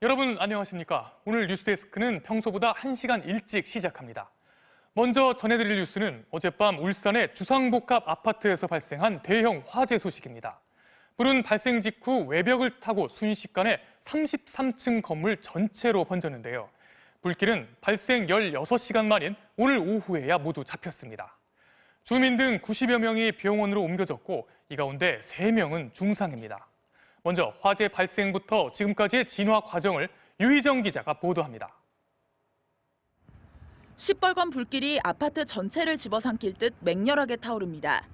여러분 안녕하십니까? 오늘 뉴스데스크는 평소보다 1시간 일찍 시작합니다. 먼저 전해드릴 뉴스는 어젯밤 울산의 주상복합 아파트에서 발생한 대형 화재 소식입니다. 불은 발생 직후 외벽을 타고 순식간에 33층 건물 전체로 번졌는데요. 불길은 발생 16시간 만인 오늘 오후에야 모두 잡혔습니다. 주민 등 90여 명이 병원으로 옮겨졌고 이 가운데 3명은 중상입니다. 먼저 화재 발생부터 지금까지의 진화 과정을 유희정 기자가 보도합니다. 시뻘건 불길이 아파트 전체를 집어삼킬 듯 맹렬하게 타오릅니다.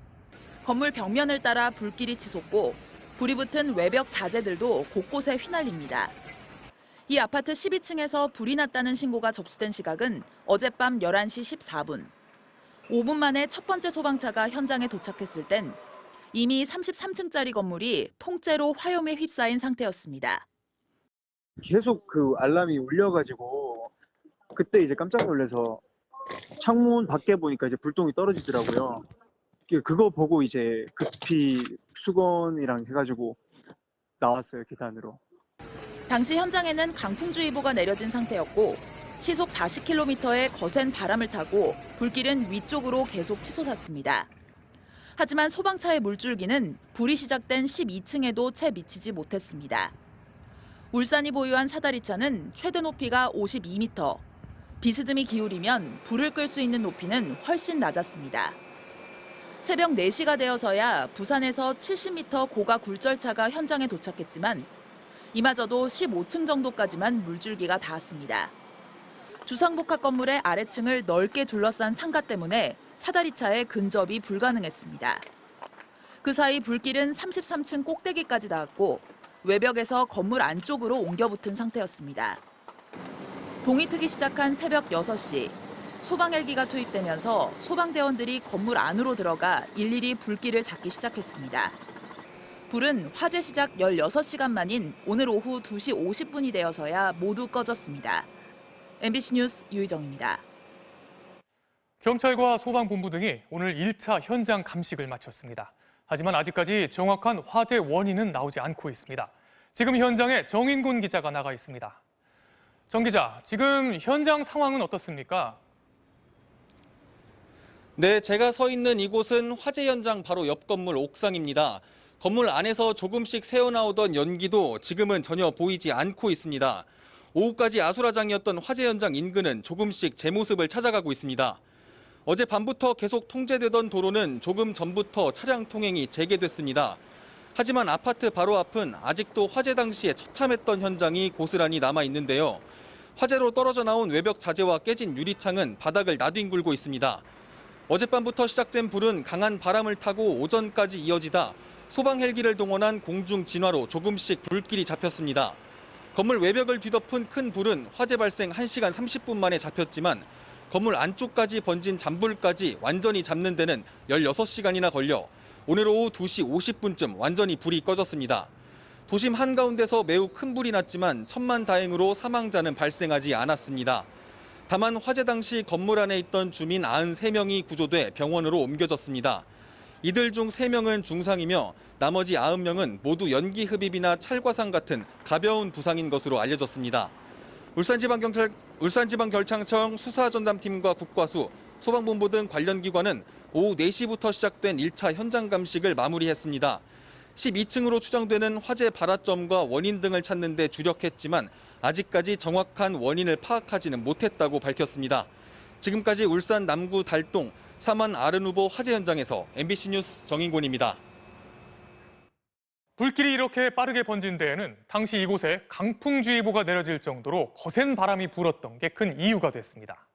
건물 벽면을 따라 불길이 치솟고 불이 붙은 외벽 자재들도 곳곳에 휘날립니다. 이 아파트 12층에서 불이 났다는 신고가 접수된 시각은 어젯밤 11시 14분. 5분 만에 첫 번째 소방차가 현장에 도착했을 땐 이미 33층짜리 건물이 통째로 화염에 휩싸인 상태였습니다. 계속 그 알람이 울려가지고 그때 이제 깜짝 놀라서 창문 밖에 보니까 이제 불똥이 떨어지더라고요. 그거 보고 이제 급히 수건이랑 해가지고 나왔어요, 계단으로. 당시 현장에는 강풍주의보가 내려진 상태였고 시속 40km의 거센 바람을 타고 불길은 위쪽으로 계속 치솟았습니다. 하지만 소방차의 물줄기는 불이 시작된 12층에도 채 미치지 못했습니다. 울산이 보유한 사다리차는 최대 높이가 52m, 비스듬히 기울이면 불을 끌 수 있는 높이는 훨씬 낮았습니다. 새벽 4시가 되어서야 부산에서 70m 고가 굴절차가 현장에 도착했지만 이마저도 15층 정도까지만 물줄기가 닿았습니다. 주상복합 건물의 아래층을 넓게 둘러싼 상가 때문에 사다리차의 근접이 불가능했습니다. 그 사이 불길은 33층 꼭대기까지 닿았고 외벽에서 건물 안쪽으로 옮겨붙은 상태였습니다. 동이 트기 시작한 새벽 6시, 소방 헬기가 투입되면서 소방대원들이 건물 안으로 들어가 일일이 불길을 잡기 시작했습니다. 불은 화재 시작 16시간 만인 오늘 오후 2시 50분이 되어서야 모두 꺼졌습니다. MBC 뉴스 유희정입니다. 경찰과 소방본부 등이 오늘 1차 현장 감식을 마쳤습니다. 하지만 아직까지 정확한 화재 원인은 나오지 않고 있습니다. 지금 현장에 정인곤 기자가 나가 있습니다. 정 기자, 지금 현장 상황은 어떻습니까? 네, 제가 서 있는 이곳은 화재 현장 바로 옆 건물 옥상입니다. 건물 안에서 조금씩 새어나오던 연기도 지금은 전혀 보이지 않고 있습니다. 오후까지 아수라장이었던 화재 현장 인근은 조금씩 제 모습을 찾아가고 있습니다. 어젯밤부터 계속 통제되던 도로는 조금 전부터 차량 통행이 재개됐습니다. 하지만 아파트 바로 앞은 아직도 화재 당시에 처참했던 현장이 고스란히 남아 있는데요. 화재로 떨어져 나온 외벽 자재와 깨진 유리창은 바닥을 나뒹굴고 있습니다. 어젯밤부터 시작된 불은 강한 바람을 타고 오전까지 이어지다 소방 헬기를 동원한 공중 진화로 조금씩 불길이 잡혔습니다. 건물 외벽을 뒤덮은 큰 불은 화재 발생 1시간 30분 만에 잡혔지만 건물 안쪽까지 번진 잔불까지 완전히 잡는 데는 16시간이나 걸려 오늘 오후 2시 50분쯤 완전히 불이 꺼졌습니다. 도심 한가운데서 매우 큰 불이 났지만 천만다행으로 사망자는 발생하지 않았습니다. 다만 화재 당시 건물 안에 있던 주민 93명이 구조돼 병원으로 옮겨졌습니다. 이들 중 3명은 중상이며 나머지 90명은 모두 연기 흡입이나 찰과상 같은 가벼운 부상인 것으로 알려졌습니다. 울산지방경찰청 수사전담팀과 국과수, 소방본부 등 관련 기관은 오후 4시부터 시작된 1차 현장 감식을 마무리했습니다. 12층으로 추정되는 화재 발화점과 원인 등을 찾는 데 주력했지만 아직까지 정확한 원인을 파악하지는 못했다고 밝혔습니다. 지금까지 울산 남구 달동 사만 아르누보 화재 현장에서 MBC 뉴스 정인곤입니다. 불길이 이렇게 빠르게 번진 데에는 당시 이곳에 강풍주의보가 내려질 정도로 거센 바람이 불었던 게 큰 이유가 됐습니다.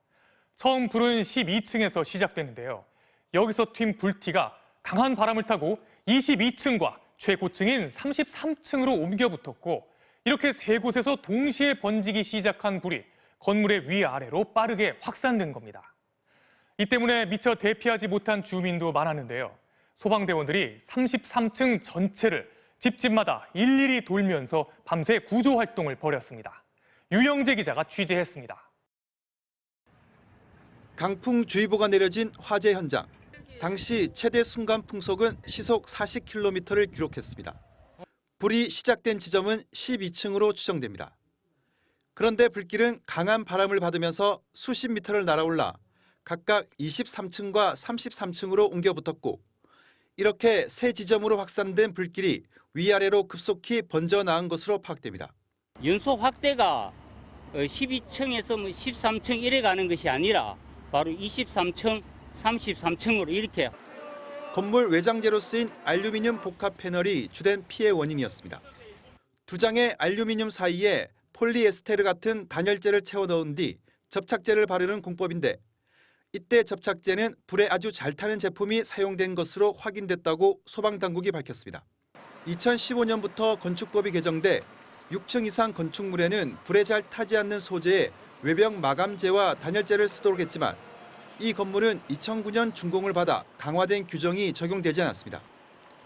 처음 불은 12층에서 시작되는데요. 여기서 튄 불티가 강한 바람을 타고 22층과 최고층인 33층으로 옮겨 붙었고 이렇게 3곳에서 동시에 번지기 시작한 불이 건물의 위아래로 빠르게 확산된 겁니다. 이 때문에 미처 대피하지 못한 주민도 많았는데요. 소방대원들이 33층 전체를 집집마다 일일이 돌면서 밤새 구조 활동을 벌였습니다. 유영재 기자가 취재했습니다. 강풍주의보가 내려진 화재 현장. 당시 최대 순간 풍속은 시속 40km를 기록했습니다. 불이 시작된 지점은 12층으로 추정됩니다. 그런데 불길은 강한 바람을 받으면서 수십 미터를 날아올라 각각 23층과 33층으로 옮겨 붙었고 이렇게 세 지점으로 확산된 불길이 위아래로 급속히 번져 나간 것으로 파악됩니다. 연소 확대가 12층에서 13층 이래 가는 것이 아니라 바로 23층, 33층으로 이렇게. 건물 외장재로 쓰인 알루미늄 복합 패널이 주된 피해 원인이었습니다. 두 장의 알루미늄 사이에 폴리에스테르 같은 단열재를 채워 넣은 뒤 접착제를 바르는 공법인데 이때 접착제는 불에 아주 잘 타는 제품이 사용된 것으로 확인됐다고 소방당국이 밝혔습니다. 2015년부터 건축법이 개정돼 6층 이상 건축물에는 불에 잘 타지 않는 소재의 외벽 마감재와 단열재를 쓰도록 했지만 이 건물은 2009년 준공을 받아 강화된 규정이 적용되지 않았습니다.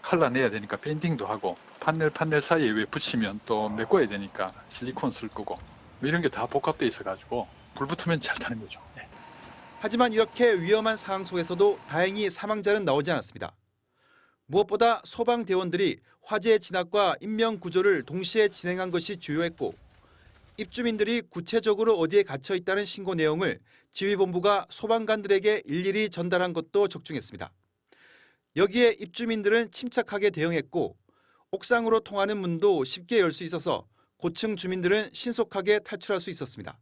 칼라 내야 되니까 밴딩도 하고 판넬 사이에 왜 붙이면 또 메꿔야 되니까 실리콘 쓸 거고 뭐 이런 게 다 복합돼 있어가지고 불 붙으면 잘 타는 거죠. 네. 하지만 이렇게 위험한 상황 속에서도 다행히 사망자는 나오지 않았습니다. 무엇보다 소방대원들이 화재의 진압과 인명 구조를 동시에 진행한 것이 주요했고 입주민들이 구체적으로 어디에 갇혀 있다는 신고 내용을 지휘본부가 소방관들에게 일일이 전달한 것도 적중했습니다. 여기에 입주민들은 침착하게 대응했고 옥상으로 통하는 문도 쉽게 열 수 있어서 고층 주민들은 신속하게 탈출할 수 있었습니다.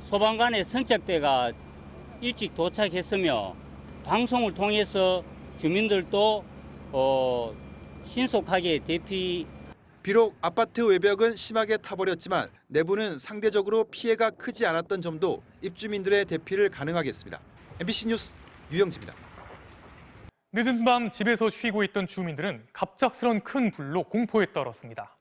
소방관의 선착대가 일찍 도착했으며 방송을 통해서 주민들도 신속하게 대피. 비록 아파트 외벽은 심하게 타버렸지만 내부는 상대적으로 피해가 크지 않았던 점도 입주민들의 대피를 가능하게 했습니다. MBC 뉴스 유영지입니다. 늦은 밤 집에서 쉬고 있던 주민들은 갑작스런 큰 불로 공포에 떨었습니다.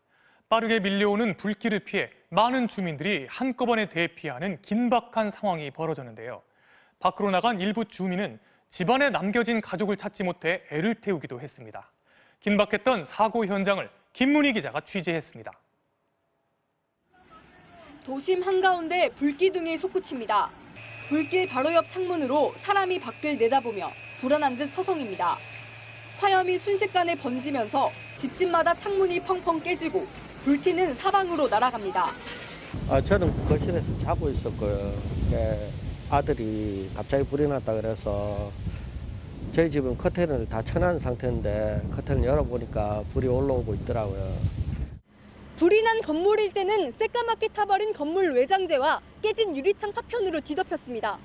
빠르게 밀려오는 불길을 피해 많은 주민들이 한꺼번에 대피하는 긴박한 상황이 벌어졌는데요. 밖으로 나간 일부 주민은 집안에 남겨진 가족을 찾지 못해 애를 태우기도 했습니다. 긴박했던 사고 현장을 김문희 기자가 취재했습니다. 도심 한가운데 불기둥이 솟구칩니다. 불길 바로 옆 창문으로 사람이 밖을 내다보며 불안한 듯 서성입니다. 화염이 순식간에 번지면서 집집마다 창문이 펑펑 깨지고 불티는 사방으로 날아갑니다. 저는 거실에서 자고 있었고요. 아들이 갑자기 불이 났다 그래서 저희 집은 커튼을 다 쳐놓은 상태인데 커튼을 열어보니까 불이 올라오고 있더라고요. 불이 난 건물일 때는 새까맣게 타버린 건물 외장재와 깨진 유리창 파편으로 뒤덮였습니다.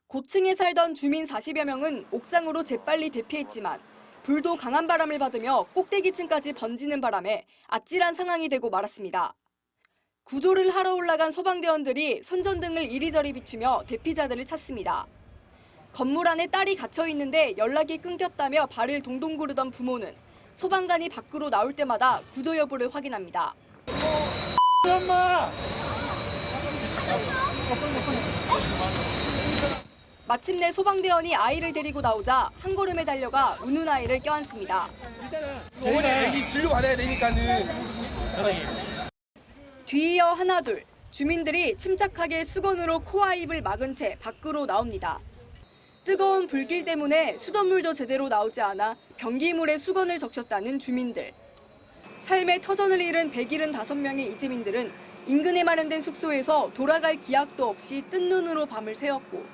고층에 살던 주민 40여 명은 옥상으로 재빨리 대피했지만 불도 강한 바람을 받으며 꼭대기층까지 번지는 바람에 아찔한 상황이 되고 말았습니다. 구조를 하러 올라간 소방대원들이 손전등을 이리저리 비추며 대피자들을 찾습니다. 건물 안에 딸이 갇혀 있는데 연락이 끊겼다며 발을 동동 구르던 부모는 소방관이 밖으로 나올 때마다 구조 여부를 확인합니다. 마침내 소방대원이 아이를 데리고 나오자 한 걸음에 달려가 우는 아이를 껴안습니다. 애기 진료받아야 되니까는. 뒤이어 하나둘 주민들이 침착하게 수건으로 코와 입을 막은 채 밖으로 나옵니다. 뜨거운 불길 때문에 수돗물도 제대로 나오지 않아 변기물에 수건을 적셨다는 주민들. 삶의 터전을 잃은 175명의 이주민들은 인근에 마련된 숙소에서 돌아갈 기약도 없이 뜬 눈으로 밤을 새웠고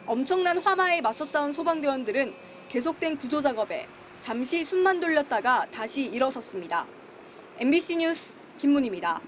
엄청난 화마에 맞서 싸운 소방대원들은 계속된 구조 작업에 잠시 숨만 돌렸다가 다시 일어섰습니다. MBC 뉴스 김문희입니다.